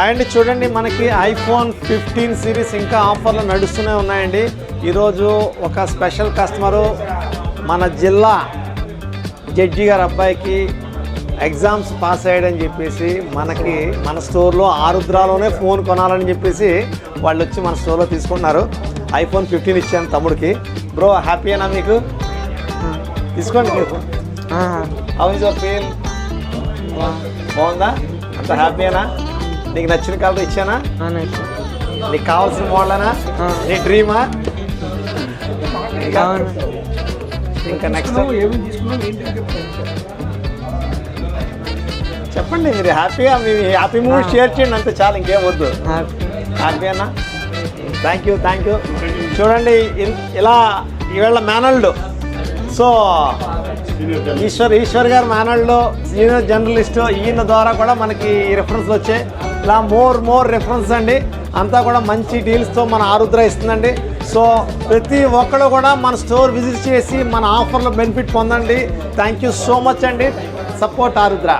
And చూడండి, మనకి iPhone 15 series ఇంకా ఆఫర్లు నడుస్తూనే ఉన్నాయండి. ఈరోజు ఒక స్పెషల్ కస్టమరు మన జిల్లా జడ్జి గారి అబ్బాయికి ఎగ్జామ్స్ పాస్ అయ్యాడని చెప్పేసి మన స్టోర్లో ఆరుద్రాలోనే ఫోన్ కొనాలని చెప్పేసి వాళ్ళు వచ్చి మన స్టోర్లో తీసుకుంటున్నారు. ఐఫోన్ 15 ఇచ్చాను తమ్ముడికి. బ్రో హ్యాపీయేనా మీకు? తీసుకోండి మీకు. How is your feel? బాగుందా? అంత హ్యాపీయేనా? నీకు నచ్చిన కలర్ ఇచ్చానా? నీకు కావాల్సిన మోడలేనా? నీ డ్రీమా? ఇంకా నెక్స్ట్ చెప్పండి, మీరు హ్యాపీగా మీ హ్యాపీ మూవీ షేర్ చేయండి, అంతే చాలు, ఇంకేం వద్దు. హ్యాపీ అన్నా, థ్యాంక్ యూ. చూడండి, ఇలా ఈవేళ మేనల్డ్, సో ఈశ్వర్ గారు మేనల్డ్ సీనియర్ జర్నలిస్ట్, ఈయన ద్వారా కూడా మనకి రెఫరెన్స్ వచ్చాయి. ఇలా మోర్ రెఫరెన్స్ అండి, అంతా కూడా మంచి డీల్స్తో మన ఆరుద్ర ఇస్తుందండి. సో ప్రతి ఒక్కరు కూడా మన స్టోర్ విజిట్ చేసి మన ఆఫర్లో బెనిఫిట్ పొందండి. థ్యాంక్ యూ సో మచ్ అండి. సపోర్ట్ ఆరుద్ర.